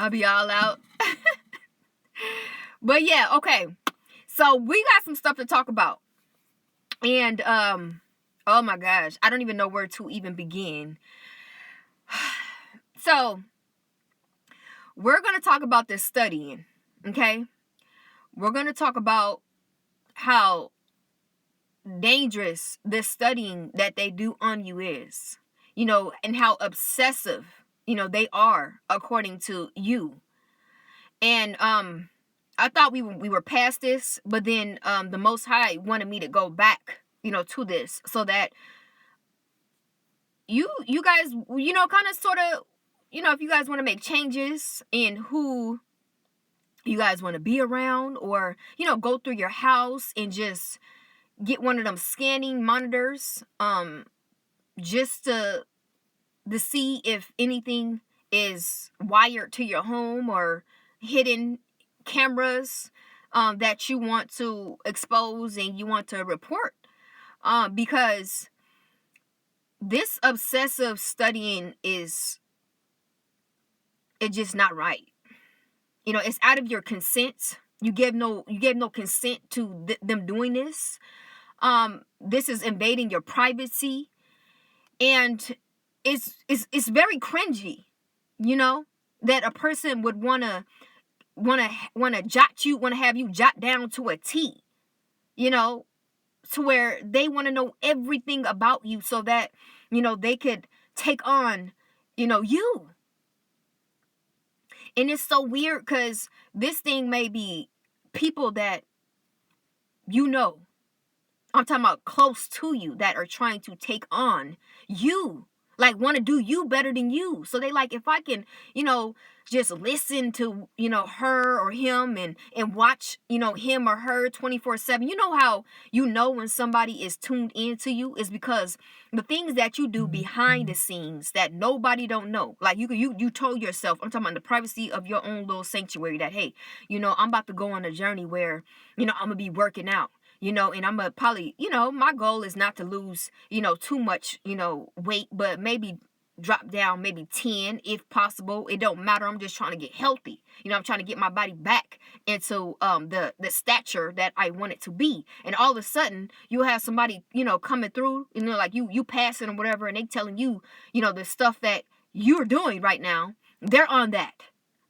I'll be all out. But yeah, okay. So we got some stuff to talk about. And oh my gosh, I don't even know where to even begin. So we're going to talk about this studying, okay? We're going to talk about how dangerous this studying that they do on you is, and how obsessive, they are according to you. And I thought we were past this, but then the Most High wanted me to go back, to this, so that you guys, kind of sort of, if you guys want to make changes in who you guys want to be around, or go through your house and just get one of them scanning monitors, just to see if anything is wired to your home, or hidden cameras that you want to expose and you want to report, because this obsessive studying it's just not right. It's out of your consent. You gave no consent to them doing this. This is invading your privacy, and it's very cringy, that a person would want to have you jot down to a T, to where they want to know everything about you, so that they could take on you. And it's so weird, because this thing may be people that I'm talking about close to you, that are trying to take on you, like want to do you better than you. So they like, if I can, just listen to, her or him, and watch, him or her 24/7. You know how when somebody is tuned into you is because the things that you do behind the scenes that nobody don't know. Like you told yourself, I'm talking about the privacy of your own little sanctuary, that, hey, I'm about to go on a journey where, I'm going to be working out. And I'm going to probably, my goal is not to lose, too much, weight, but maybe drop down maybe 10 if possible. It don't matter. I'm just trying to get healthy. I'm trying to get my body back into the stature that I want it to be. And all of a sudden you have somebody, coming through, like you passing or whatever, and they telling you, the stuff that you're doing right now. They're on that.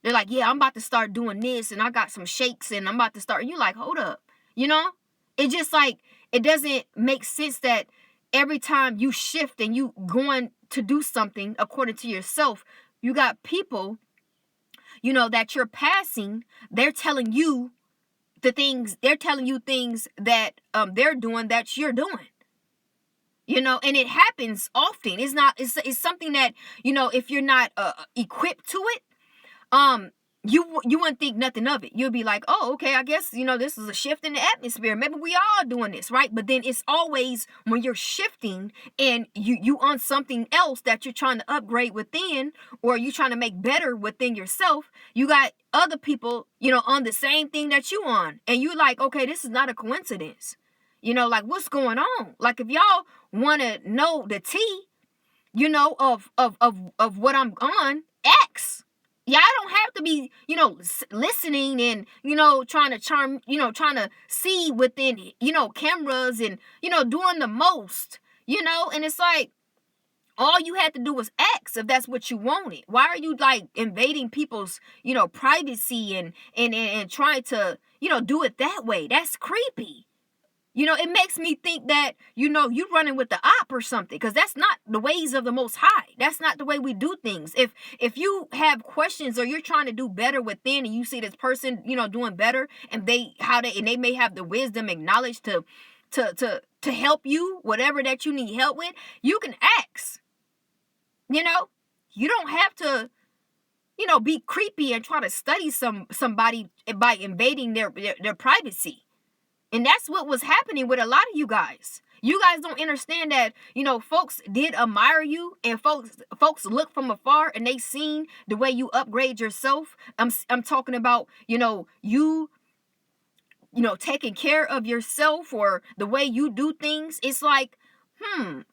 They're like, yeah, I'm about to start doing this, and I got some shakes, and I'm about to start. And you're like, hold up, It just like, it doesn't make sense that every time you shift and you going to do something according to yourself, you got people, that you're passing. They're telling you things that they're doing that you're doing. And it happens often. It's something that, if you're not equipped to it, you wouldn't think nothing of it. You'll be like, oh, okay, I guess, this is a shift in the atmosphere. Maybe we all doing this, right? But then it's always when you're shifting and you on something else that you're trying to upgrade within, or you trying to make better within yourself, you got other people, on the same thing that you on. And you like, okay, this is not a coincidence. Like, what's going on? Like, if y'all want to know the tea, of what I'm on, X. Yeah, I don't have to be, listening and, trying to see within, cameras and, doing the most, and it's like, all you had to do was ask if that's what you wanted. Why are you like invading people's, privacy and trying to, do it that way? That's creepy. It makes me think that, you running with the op or something, because that's not the ways of the Most High. That's not the way we do things. If you have questions, or you're trying to do better within, and you see this person, doing better, and they may have the wisdom and knowledge to help you, whatever that you need help with, you can ask. You don't have to, be creepy and try to study somebody by invading their privacy. And that's what was happening with a lot of you guys. You guys don't understand that, folks did admire you, and folks look from afar, and they seen the way you upgrade yourself. I'm talking about, you taking care of yourself, or the way you do things. It's like, I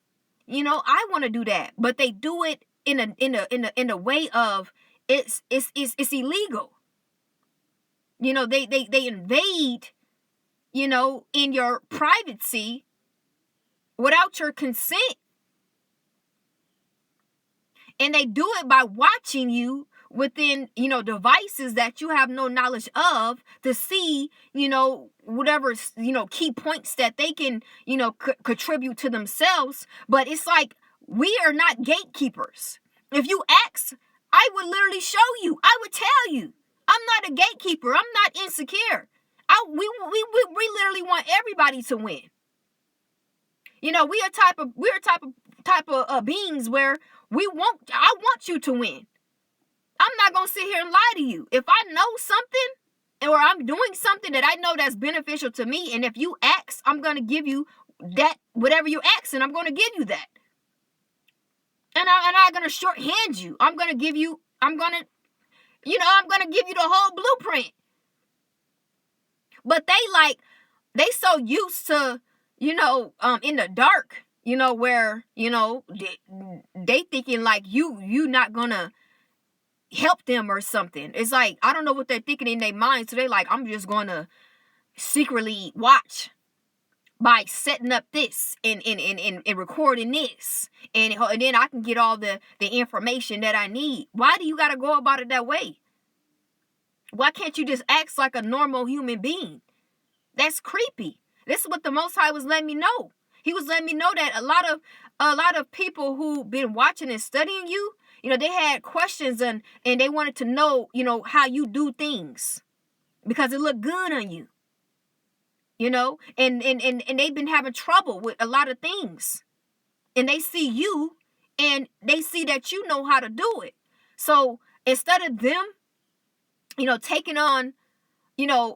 want to do that, but they do it in a way of, It's illegal. You know, they invade, you know, in your privacy without your consent. And they do it by watching you within, you know, devices that you have no knowledge of, to see, you know, whatever, you know, key points that they can, you know, contribute to themselves. But it's like, we are not gatekeepers. If you ask, I would literally show you. I would tell you. I'm not a gatekeeper. I'm not insecure. We literally want everybody to win. You know, we're a type of beings where I want you to win. I'm not going to sit here and lie to you. If I know something, or I'm doing something that I know that's beneficial to me, and if you ask, I'm going to give you that, whatever you ask, and I'm going to give you that. And I'm not going to shorthand you. I'm going to give you the whole blueprint. But they so used to, you know, in the dark, you know, where, you know, they thinking like you not gonna help them or something. It's like, I don't know what they're thinking in their mind. So they like, I'm just gonna secretly watch by setting up this and recording this, and then I can get all the information that I need. Why do you gotta go about it that way? Why can't you just act like a normal human being? That's creepy. This is what the Most High was letting me know. He was letting me know that a lot of people who been watching and studying you, you know, they had questions and they wanted to know, you know, how you do things because it looked good on you. You know, and they've been having trouble with a lot of things. And they see you and they see that you know how to do it. So instead of them, you know, taking on them,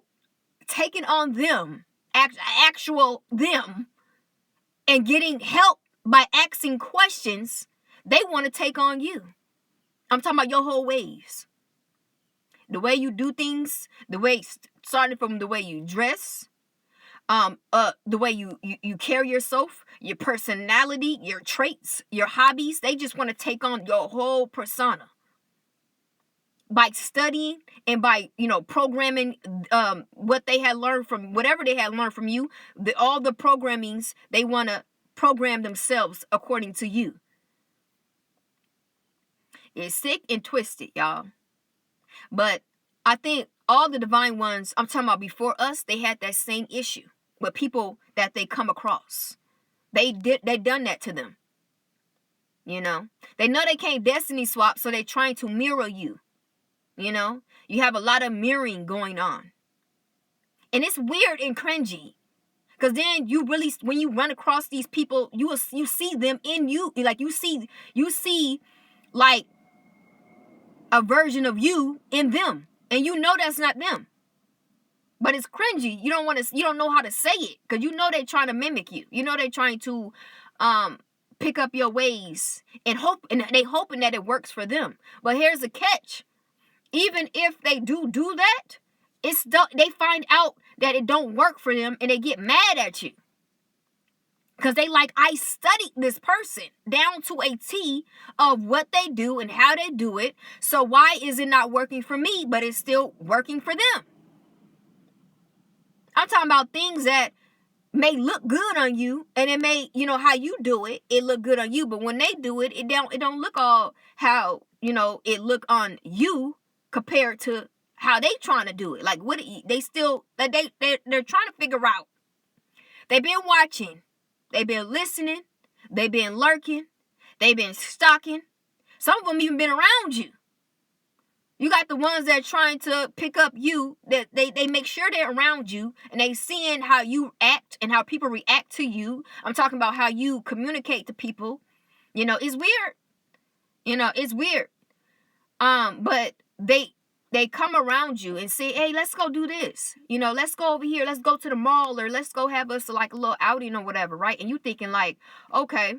actual them, and getting help by asking questions, they want to take on you. I'm talking about your whole ways. The way you do things, the way, starting from the way you dress, the way you carry yourself, your personality, your traits, your hobbies. They just want to take on your whole persona. By studying and by, you know, programming what they had learned from, whatever they had learned from you, all the programmings, they want to program themselves according to you. It's sick and twisted, y'all. But I think all the divine ones, I'm talking about before us, they had that same issue with people that they come across. They done that to them. You know, they know they can't destiny swap, so they're trying to mirror you. You know, you have a lot of mirroring going on. And it's weird and cringy. Because then you really, when you run across these people, you see them in you. Like you see like a version of you in them. And you know that's not them. But it's cringy. You don't know how to say it. Because you know they're trying to mimic you. You know they're trying to pick up your ways and they hoping that it works for them. But here's the catch. Even if they do that, they find out that it don't work for them and they get mad at you. Because they like, I studied this person down to a T of what they do and how they do it. So why is it not working for me, but it's still working for them? I'm talking about things that may look good on you, and it may, you know, how you do it, it look good on you. But when they do it, it don't look all how, you know, it look on you compared to how they trying to do it. Like what they're trying to figure out. They've been watching, they've been listening, they've been lurking, they've been stalking. Some of them even been around you. You got the ones that are trying to pick up you, that they make sure they're around you and they seeing how you act and how people react to you. I'm talking about how you communicate to people. You know, it's weird. You know, it's weird. But they come around you and say, hey, let's go do this. You know, let's go over here. Let's go to the mall, or let's go have us like a little outing or whatever, right? And you thinking like, okay,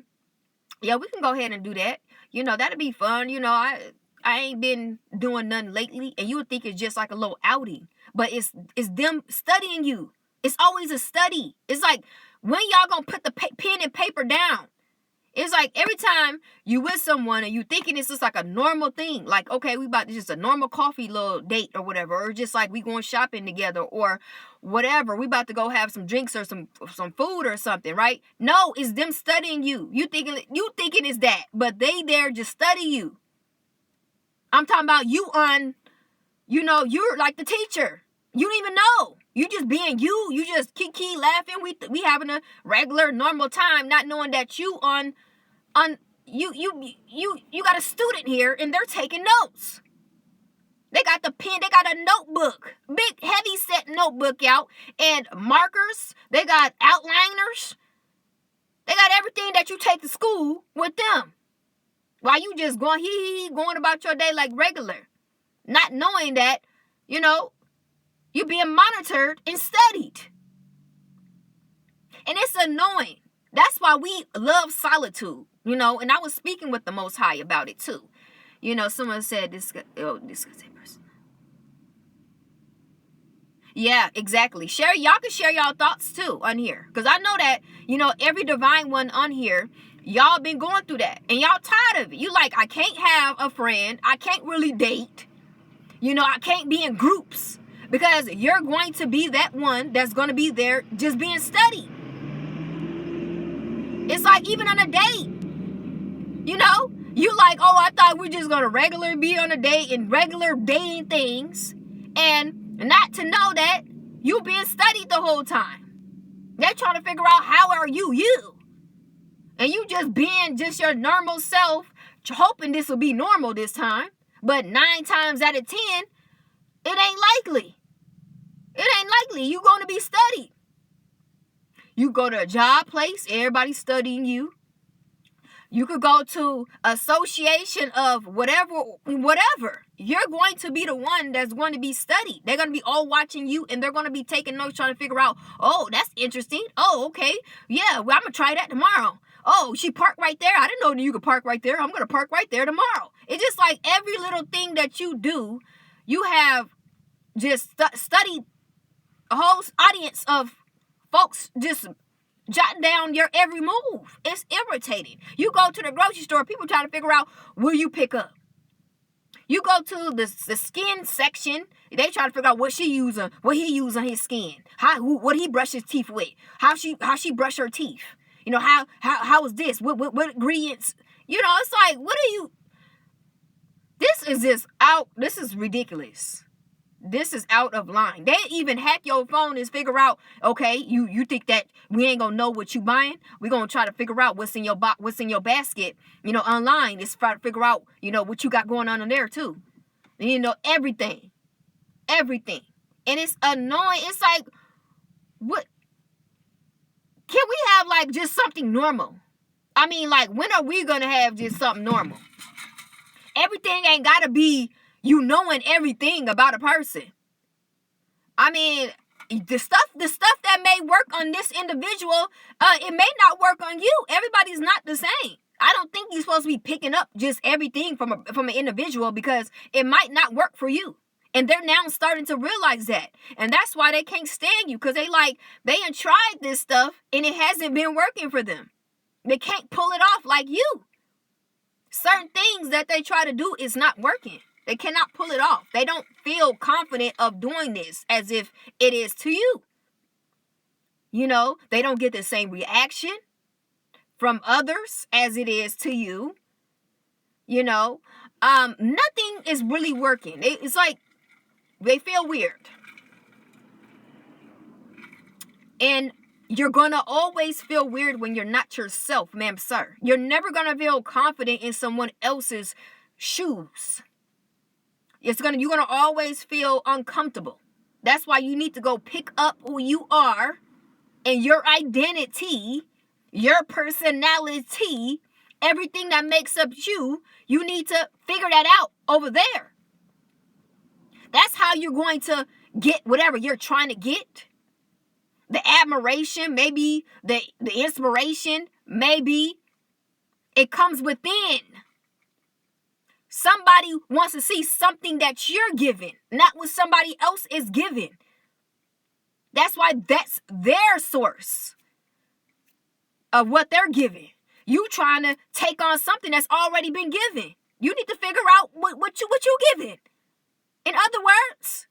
yeah, we can go ahead and do that. You know, that'd be fun. You know, I ain't been doing nothing lately. And you would think it's just like a little outing. But it's them studying you. It's always a study. It's like, when y'all gonna put the pen and paper down It's like every time you with someone and you thinking it's just like a normal thing, like, okay, we about to just a normal coffee little date or whatever, or just like we going shopping together or whatever, we about to go have some drinks or some food or something, right? No, it's them studying you. You thinking it's that, but they there just study you. I'm talking about you on, you're like the teacher. You don't even know. You just being you. You just kiki laughing. We having a regular normal time, not knowing that you you got a student here and they're taking notes. They got the pen. They got a notebook, big heavy set notebook out, and markers. They got outliners. They got everything that you take to school with them. While you just going going about your day like regular, not knowing that, you're being monitored and studied. And it's annoying. That's why we love solitude, and I was speaking with the Most High about it too. Someone said this person. Yeah, exactly. Y'all can share y'all thoughts too on here. Because I know that, every divine one on here, y'all been going through that. And y'all tired of it. You like, I can't have a friend. I can't really date. I can't be in groups. Because you're going to be that one that's going to be there just being studied. It's like even on a date. You like, oh, I thought we're just going to be on a date and regular dating things. And not to know that you being studied the whole time. They're trying to figure out how are you. And you just being just your normal self, hoping this will be normal this time. But 9 times out of 10, it ain't likely. It ain't likely. You going to be studied. You go to a job place, everybody's studying you. You could go to association of whatever. You're going to be the one that's going to be studied. They're going to be all watching you, and they're going to be taking notes, trying to figure out, oh, that's interesting. Oh, okay. Yeah, well, I'm going to try that tomorrow. Oh, she parked right there. I didn't know that you could park right there. I'm going to park right there tomorrow. It's just like every little thing that you do, you have just studied a whole audience of folks just jotting down your every move. It's irritating. You go to the grocery store, people trying to figure out where you pick up. You go to the skin section, they try to figure out what she using, what he use on his skin, what he brush his teeth with, how she brush her teeth. How is this? What ingredients? It's like, what are you? This is ridiculous. This is out of line. They even hack your phone and figure out, okay, you think that we ain't gonna know what you buying? We're gonna try to figure out what's in your what's in your basket, online. It's try to figure out, what you got going on in there too. Everything. Everything. And it's annoying. It's like, what? Can we have like just something normal? I mean, like, when are we gonna have just something normal? Everything ain't gotta be knowing everything about a person. I mean, the stuff that may work on this individual, it may not work on you. Everybody's not the same. I don't think you're supposed to be picking up just everything from an individual, because it might not work for you. And they're now starting to realize that. And that's why they can't stand you, because they ain't tried this stuff and it hasn't been working for them. They can't pull it off like you. Certain things that they try to do is not working. They cannot pull it off. They don't feel confident of doing this as if it is to you. They don't get the same reaction from others as it is to you. Nothing is really working. It's like they feel weird. And you're going to always feel weird when you're not yourself, ma'am, sir. You're never going to feel confident in someone else's shoes. You're going to always feel uncomfortable. That's why you need to go pick up who you are and your identity, your personality, everything that makes up you. You need to figure that out over there. That's how you're going to get whatever you're trying to get. The admiration, maybe the inspiration, maybe it comes within. Somebody wants to see something that you're giving, not what somebody else is giving. That's why that's their source of what they're giving. You trying to take on something that's already been given. You need to figure out what you giving. In other words,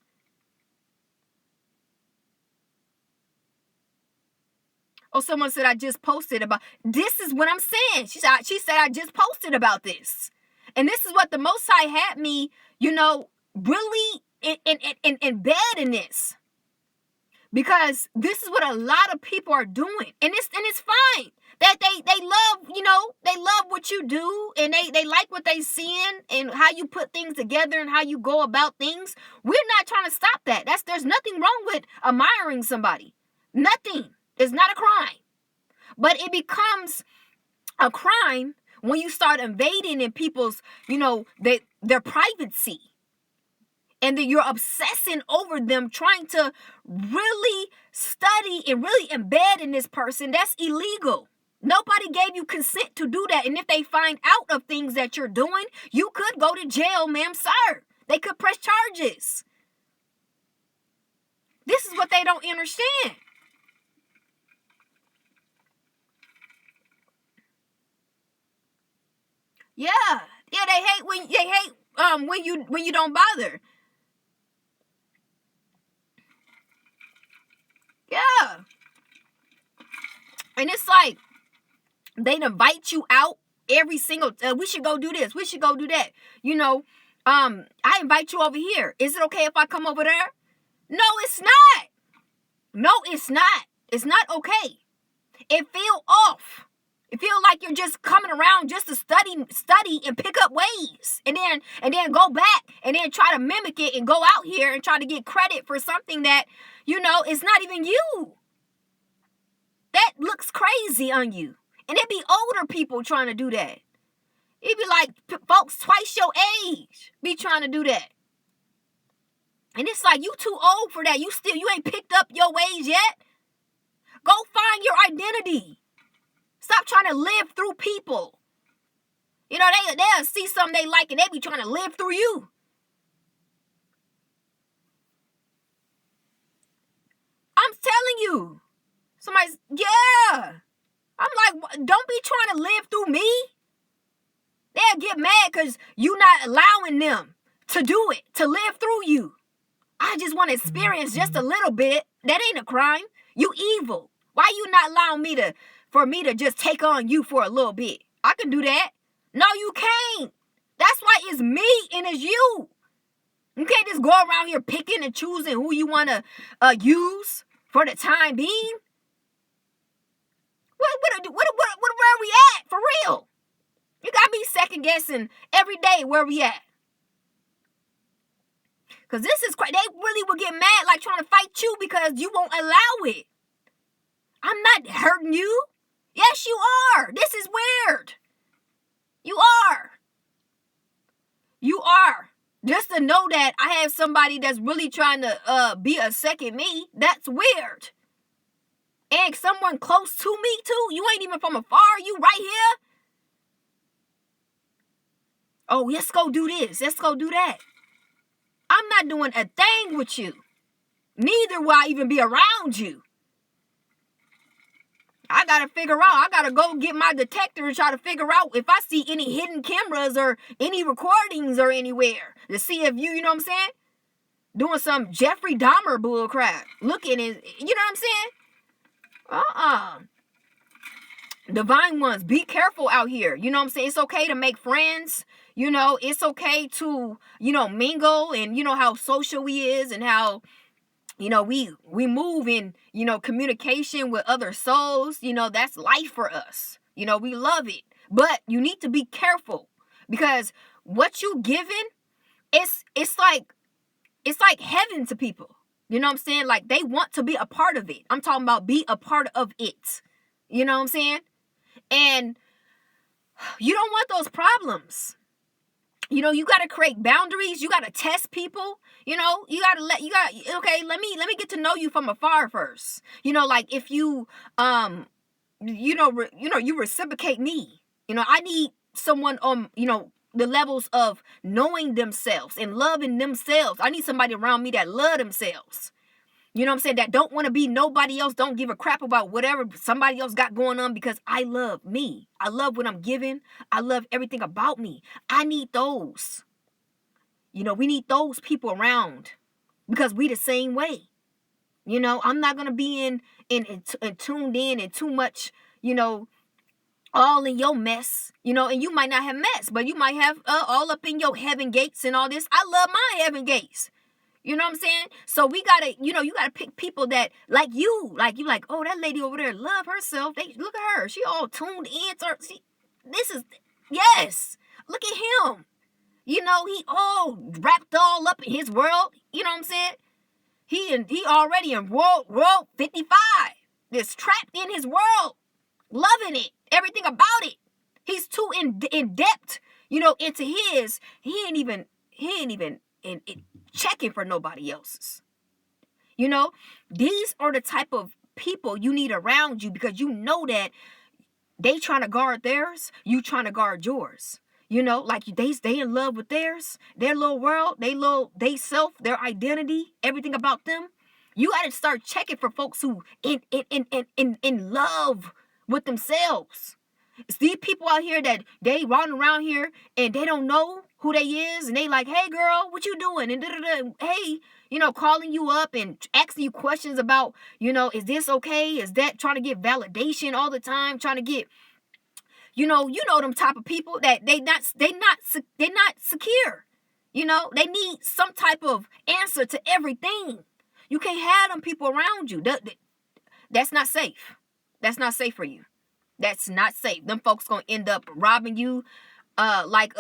oh, someone said I just posted about this. Is what I'm saying. She said I just posted about this, and this is what the Most High had me, really embed in this, because this is what a lot of people are doing, and it's fine that they love, they love what you do, and they like what they seeing and how you put things together and how you go about things. We're not trying to stop that. There's nothing wrong with admiring somebody. Nothing. It's not a crime. But it becomes a crime when you start invading in people's, their privacy. And then you're obsessing over them, trying to really study and really embed in this person. That's illegal. Nobody gave you consent to do that. And if they find out of things that you're doing, you could go to jail, ma'am, sir. They could press charges. This is what they don't understand. Yeah, they hate when you don't bother. Yeah, and it's like they invite you out every single. We should go do this. We should go do that. I invite you over here. Is it okay if I come over there? No, it's not. No, it's not. It's not okay. It feel off. It feel like you're just coming around just to study and pick up ways, and then go back and then try to mimic it and go out here and try to get credit for something that it's not even you. That looks crazy on you, and it be older people trying to do that. It be like folks twice your age be trying to do that, and it's like you too old for that. You ain't picked up your ways yet. Go find your identity. Stop trying to live through people. They'll see something they like and they be trying to live through you. I'm telling you. Yeah. I'm like, don't be trying to live through me. They'll get mad because you not allowing them to do it, to live through you. I just want to experience just a little bit. That ain't a crime. You evil. Why you not allowing for me to just take on you for a little bit? I can do that. No, you can't. That's why it's me and it's you. You can't just go around here picking and choosing who you want to use for the time being. Where are we at? For real. You got me second guessing every day where we at. Because this is crazy. They really will get mad, like trying to fight you because you won't allow it. I'm not hurting you. Yes, you are. This is weird. You are. You are. Just to know that I have somebody that's really trying to be a second me, that's weird. And someone close to me too. You ain't even from afar. You right here. Oh, let's go do this. Let's go do that. I'm not doing a thing with you. Neither will I even be around you. I gotta figure out. I gotta go get my detector and try to figure out if I see any hidden cameras or any recordings or anywhere to see if you know what I'm saying? Doing some Jeffrey Dahmer bull crap. Looking at, you know what I'm saying? Divine ones, be careful out here. You know what I'm saying? It's okay to make friends. It's okay to, mingle, and how social we is and how, we move in, communication with other souls. That's life for us. We love it. But you need to be careful, because what you giving, it's like heaven to people. You know what I'm saying? Like, they want to be a part of it. I'm talking about be a part of it. You know what I'm saying? And you don't want those problems. You got to create boundaries. You got to test people. You got to okay, let me get to know you from afar first. Like if you, you reciprocate me. I need someone on, the levels of knowing themselves and loving themselves. I need somebody around me that love themselves. You know what I'm saying? That don't want to be nobody else, don't give a crap about whatever somebody else got going on, because I love me. I love what I'm giving. I love everything about me. I need those. You know, we need those people around because we the same way. You know, I'm not going to be in tuned in and too much, you know, all in your mess, you know, and you might not have mess, but you might have all up in your heaven gates and all this. I love my heaven gates. You know what I'm saying? So we gotta, you know, you gotta pick people that like you, like, oh, that lady over there love herself. They look at her, she all tuned in. This is, yes, look at him. You know, he all wrapped all up in his world. You know what I'm saying? He already in world 55. Just trapped in his world, loving it, everything about it. He's too in depth, you know, into his. He ain't even in checking for nobody else's. You know, these are the type of people you need around you, because you know that they trying to guard theirs, you trying to guard yours. You know, like they in love with theirs, their little world, they self, their identity, everything about them. You got to start checking for folks who in love with themselves. It's these people out here that they run around here and they don't know who they is, and they like, hey girl, what you doing? And hey, you know, calling you up and asking you questions about, you know, is this okay? Is that, trying to get validation all the time, trying to get, you know them type of people that they not secure. You know, they need some type of answer to everything. You can't have them people around you. That's not safe. That's not safe for you. That's not safe. Them folks gonna end up robbing you, like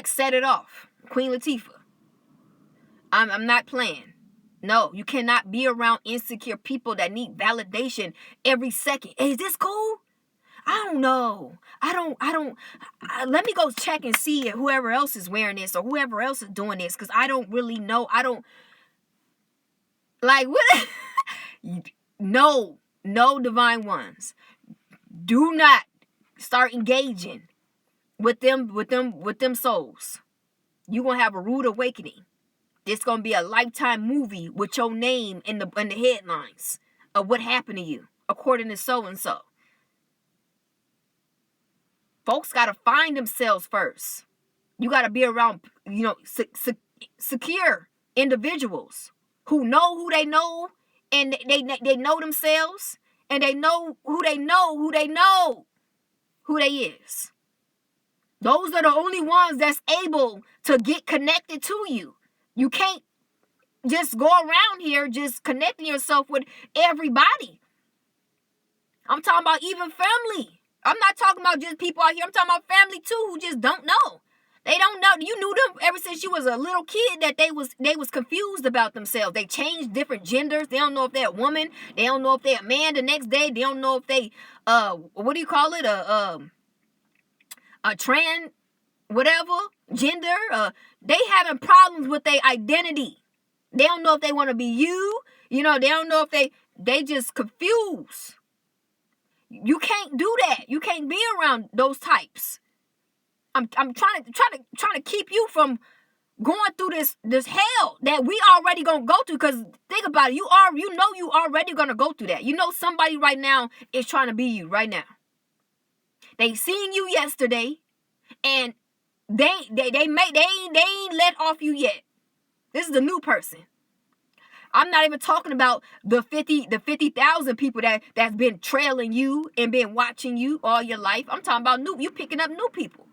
Set It Off, Queen Latifah. I'm not playing. No, you cannot be around insecure people that need validation every second. Hey, is this cool? I don't know. Let me go check and see if whoever else is wearing this or whoever else is doing this, because I don't really know. I don't, like, what? No, divine ones. Do not start engaging with them souls. You're gonna have a rude awakening. This gonna be a lifetime movie with your name in the headlines of what happened to you, according to so and so. Folks gotta find themselves first. You gotta be around, you know, secure individuals who know who they know, and they know themselves, and they know who they know who they is. Those are the only ones that's able to get connected to you. You can't just go around here just connecting yourself with everybody. I'm talking about even family. I'm not talking about just people out here. I'm talking about family too, who just don't know. They don't know. You knew them ever since you was a little kid, that they was confused about themselves. They changed different genders. They don't know if they're a woman. They don't know if they're a man the next day. They don't know if they what do you call it? A trans whatever gender. They having problems with their identity. They don't know if they want to be you. You know, they don't know if they just confused. You can't do that. You can't be around those types. I'm trying to keep you from going through this hell that we already gonna go through. Because think about it, you already gonna go through that. You know somebody right now is trying to be you right now. They seen you yesterday, and they ain't let off you yet. This is a new person. I'm not even talking about the 50,000 people that's been trailing you and been watching you all your life. I'm talking about you picking up new people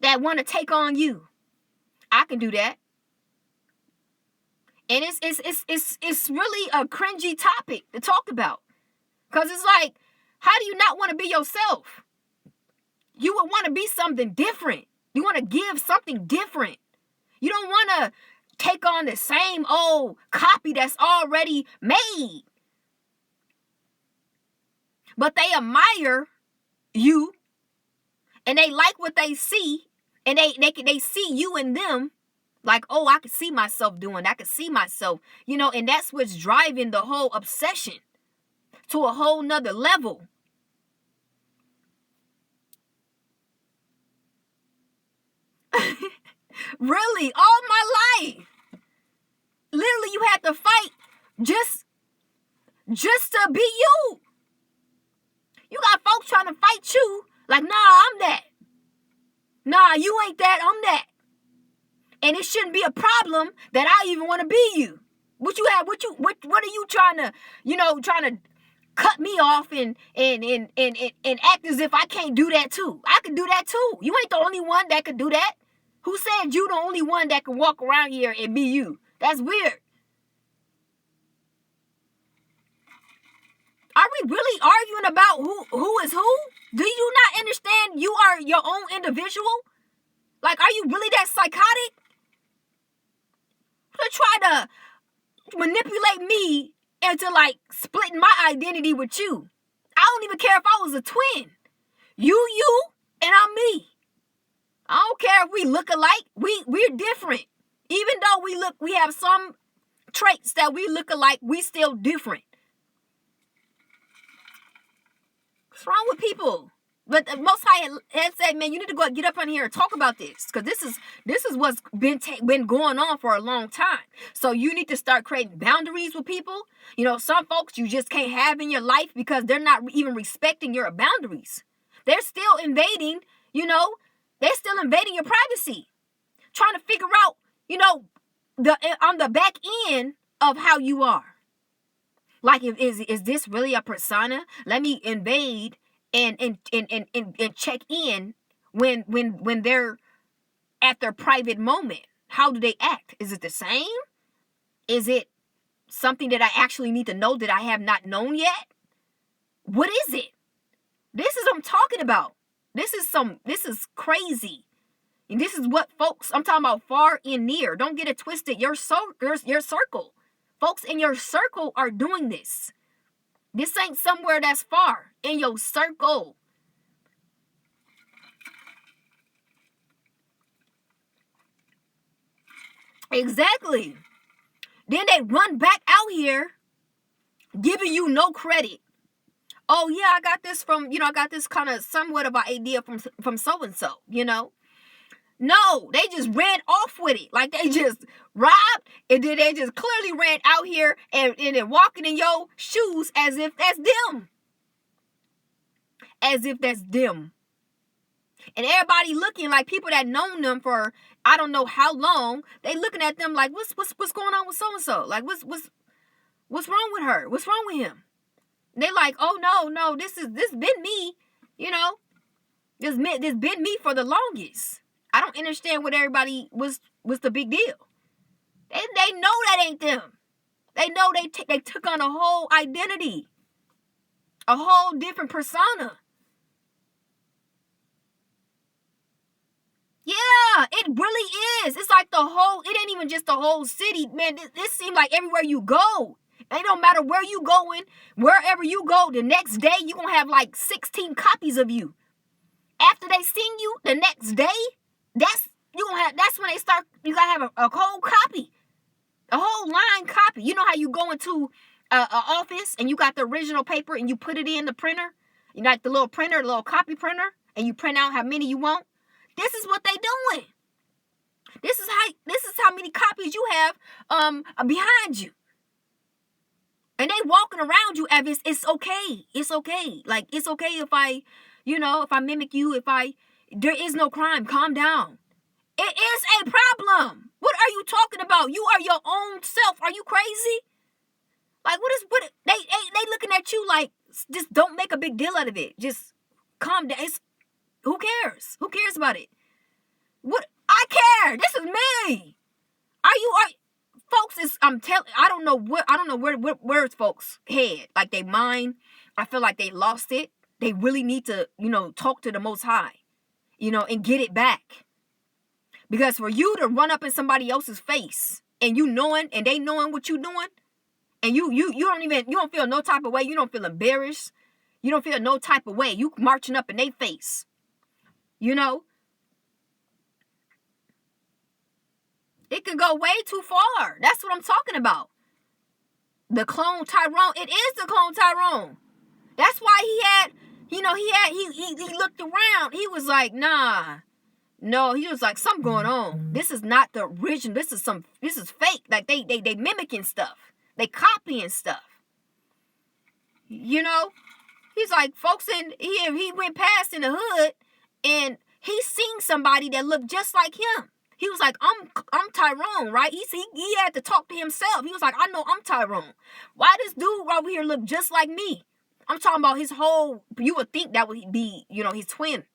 that want to take on you. I can do that. And it's really a cringy topic to talk about. Because it's like, how do you not want to be yourself? You would want to be something different. You want to give something different. You don't want to take on the same old copy that's already made. But they admire you, and they like what they see, and they see you in them. Like, oh, I could see myself doing that. I could see myself, you know, and that's what's driving the whole obsession to a whole nother level. Really, all my life. literally you had to fight just to be you. You got folks trying to fight you like, nah, I'm that. Nah, you ain't that, I'm that. And it shouldn't be a problem that I even want to be you. What are you trying to, trying to cut me off and act as if I can't do that too? I can do that too. You ain't the only one that can do that. Who said you the only one that can walk around here and be you? That's weird. Are we really arguing about who is who? Do you not understand you are your own individual? Like, are you really that psychotic? To try to manipulate me into, like, splitting my identity with you. I don't even care if I was a twin. You, and I'm me. I don't care if we look alike. We're different. Even though we have some traits that we look alike, we still different. What's wrong with people? But the Most High had said, man, you need to get up on here and talk about this, because this is what's been going on for a long time. So you need to start creating boundaries with people. Some folks you just can't have in your life because they're not even respecting your boundaries. They're still invading, they're still invading your privacy, trying to figure out, on the back end of how you are. Like, is this really a persona? Let me invade and check in when they're at their private moment. How do they act? Is it the same? Is it something that I actually need to know that I have not known yet? What is it? This is what I'm talking about. This is crazy. And this is what folks, I'm talking about far and near. Don't get it twisted. Your circle. Folks in your circle are doing this. This ain't somewhere that's far. In your circle. Exactly. Then they run back out here giving you no credit. Oh yeah, I got this from, I got this kind of somewhat of an idea from so-and-so, No, they just ran off with it. Like, they just robbed, and then they just clearly ran out here and then walking in your shoes as if that's them. As if that's them. And everybody looking like people that known them for I don't know how long. They looking at them like, what's going on with so-and-so? Like, what's wrong with her? What's wrong with him? They like, oh no, this been me, This been me for the longest. I don't understand what everybody was the big deal. They know that ain't them. They know they took on a whole identity, a whole different persona. Yeah, it really is. It's like it ain't even just the whole city, man. This seems like everywhere you go. It don't matter where you going, wherever you go, the next day you gonna have like 16 copies of you. After they seen you the next day, that's when they start. You gotta have a whole copy, a whole line copy. You know how you go into a office and you got the original paper and you put it in the printer, you got the little printer, the little copy printer, and you print out how many you want. This is what they doing. This is how many copies you have behind you. And they walking around you as it's okay. It's okay. Like, it's okay if I, if I mimic you, there is no crime. Calm down. It is a problem. What are you talking about? You are your own self. Are you crazy? Like, they looking at you like, just don't make a big deal out of it. Just calm down. Who cares? Who cares about it? What? I care. This is me. Folks I don't know where's folks' head. Like, they mind. I feel like they lost it. They really need to, talk to the Most High, and get it back. Because for you to run up in somebody else's face and they knowing what you doing, and you don't feel no type of way. You don't feel embarrassed. You don't feel no type of way. You marching up in their face. It could go way too far. That's what I'm talking about. The clone Tyrone. It is the clone Tyrone. That's why he looked around. He was like, nah, No, he was like, something going on. This is not the original. This is fake. Like they mimicking stuff. They copying stuff. You know? He's like, folks he went past in the hood and he seen somebody that looked just like him. He was like, I'm Tyrone, right? He had to talk to himself. He was like, I know I'm Tyrone. Why this dude over here look just like me? I'm talking about his whole, you would think that would be, his twin.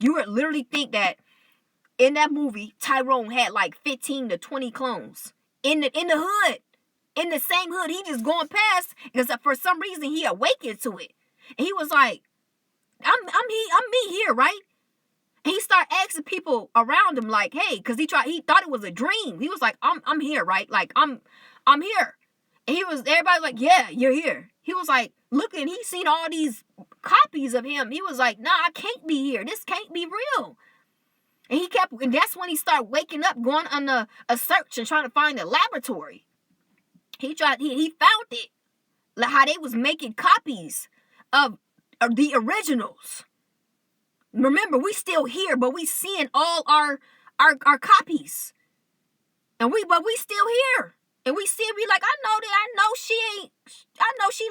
You would literally think that in that movie, Tyrone had like 15 to 20 clones in the hood. In the same hood, he just going past because for some reason he awakened to it. And he was like, I'm me here, right? And he started asking people around him like, hey, because he thought it was a dream. He was like, I'm here, right? Like I'm here. And everybody was like, yeah, you're here. He was like, looking, he seen all these copies of him. He was like, nah, I can't be here. This can't be real. And that's when he started waking up, going on a search and trying to find a laboratory. He found it. Like how they was making copies of the originals. Remember, we still here, but we seeing all our copies. But we still here. And we like, I know she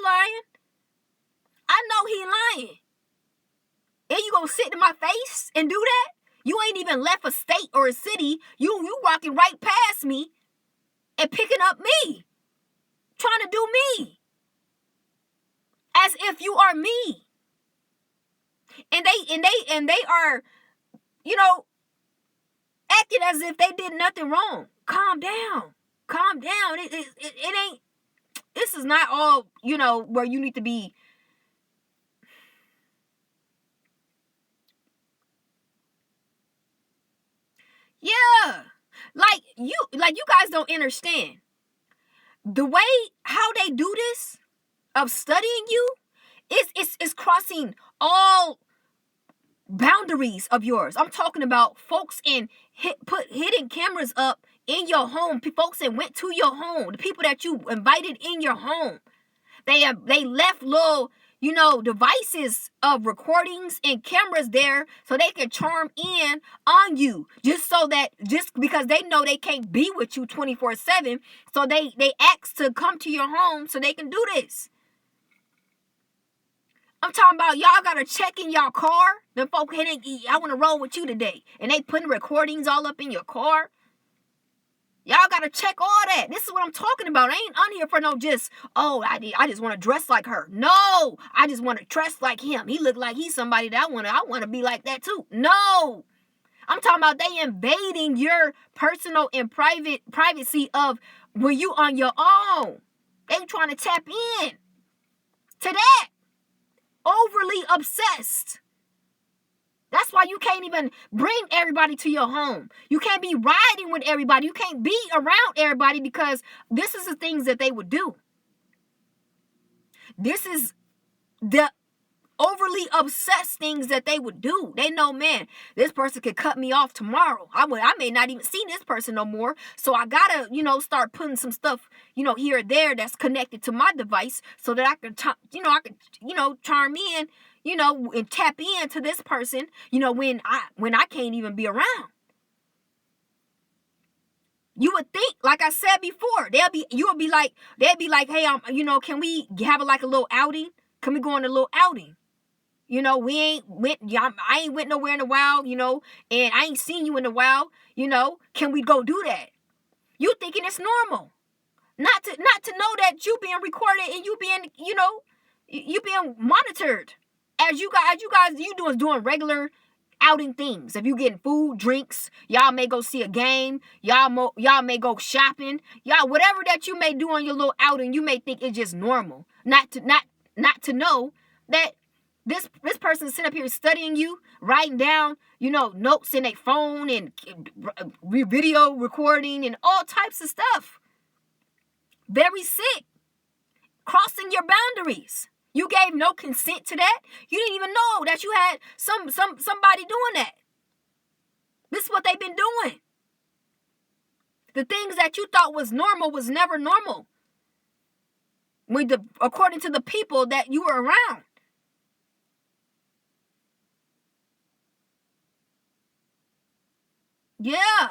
lying. I know he lying. And you gonna sit in my face and do that? You ain't even left a state or a city. You walking right past me and picking up me. Trying to do me. As if you are me. And they are, acting as if they did nothing wrong. Calm down. Calm down. It ain't, this is not all, where you need to be. Yeah. Like you guys don't understand. The way how they do this of studying you is crossing all boundaries of yours. I'm talking about folks put hidden cameras up in your home. Folks that went to your home, the people that you invited in your home, they left little devices of recordings and cameras there so they can charm in on you just because they know they can't be with you 24/7, so they ask to come to your home so they can do this. I'm talking about y'all gotta check in y'all car. Them folk I want to roll with you today. And they putting recordings all up in your car. Y'all gotta check all that. This is what I'm talking about. I ain't on here for no just, I just want to dress like her. No, I just want to dress like him. He look like he's somebody that I want to be like that too. No. I'm talking about they invading your personal and privacy of when you on your own. They trying to tap in to that. Overly obsessed. That's why you can't even bring everybody to your home. You can't be riding with everybody. You can't be around everybody because this is the things that they would do. This is the overly obsessed things that they would do. They know, man, this person could cut me off tomorrow. I may not even see this person no more. So I gotta, start putting some stuff, here or there that's connected to my device so that I can, charm in, and tap into this person, when I can't even be around. You would think, like I said before, they'll be like, hey, can we have a little outing? Can we go on a little outing? I ain't went nowhere in a while, and I ain't seen you in a while, can we go do that? You thinking it's normal. Not to know that you being recorded and you being, you being monitored. As you guys doing regular outing things. If you getting food, drinks, y'all may go see a game, y'all may go shopping, y'all whatever that you may do on your little outing, you may think it's just normal. Not to know that this person sitting up here studying you, writing down, notes in their phone and video recording and all types of stuff. Very sick. Crossing your boundaries. You gave no consent to that. You didn't even know that you had somebody doing that. This is what they've been doing. The things that you thought was normal was never normal. According to the people that you were around. Yeah.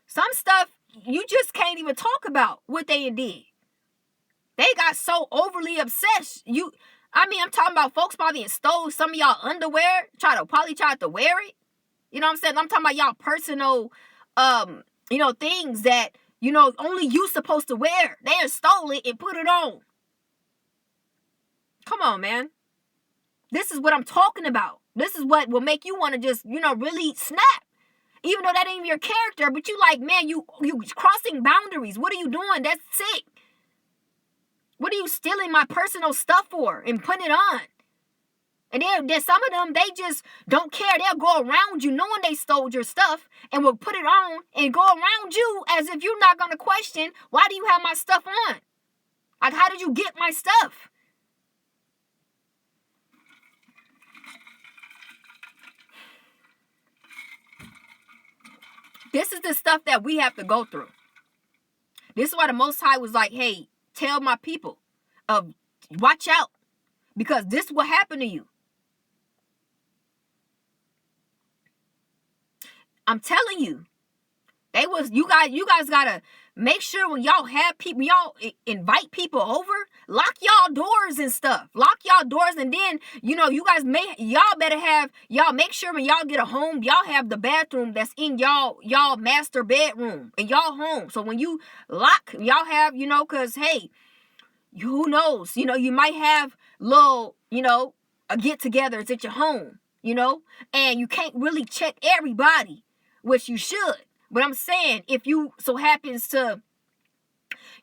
Some stuff you just can't even talk about what they did. They got so overly obsessed. I'm talking about folks probably stole some of y'all underwear, probably tried to wear it. You know what I'm saying? I'm talking about y'all personal, things that, only you supposed to wear. They stole it and put it on. Come on, man. This is what I'm talking about. This is what will make you want to just, really snap. Even though that ain't your character, but you like, man, you crossing boundaries. What are you doing? That's sick. What are you stealing my personal stuff for and putting it on? And then some of them, they just don't care. They'll go around you knowing they stole your stuff and will put it on and go around you as if you're not going to question, why do you have my stuff on? Like, how did you get my stuff? This is the stuff that we have to go through. This is why the Most High was like, hey, tell my people, watch out, because this will happen to you. I'm telling you, you guys gotta make sure when y'all have people, y'all invite people over, lock y'all doors and stuff. Lock y'all doors, and then, you guys y'all make sure when y'all get a home, y'all have the bathroom that's in y'all master bedroom in y'all home. So when you lock, y'all have, cause hey, who knows? You might have little, a get-togethers at your home, and you can't really check everybody, which you should. But I'm saying, if you so happens to,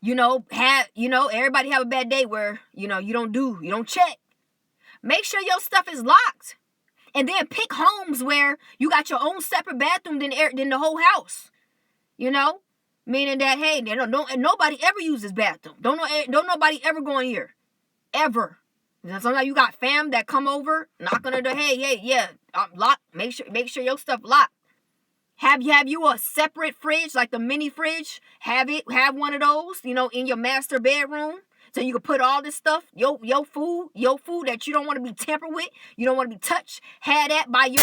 everybody have a bad day where, you don't check. Make sure your stuff is locked. And then pick homes where you got your own separate bathroom than the whole house. Meaning that, hey, nobody ever uses bathroom. Don't nobody ever go in here. Ever. Sometimes you got fam that come over, knock on the door, hey, yeah, lock. Make sure your stuff locked. Have you a separate fridge, like the mini fridge? Have one of those, in your master bedroom, so you can put all this stuff, your food that you don't want to be tampered with, you don't want to be touched. Have that by your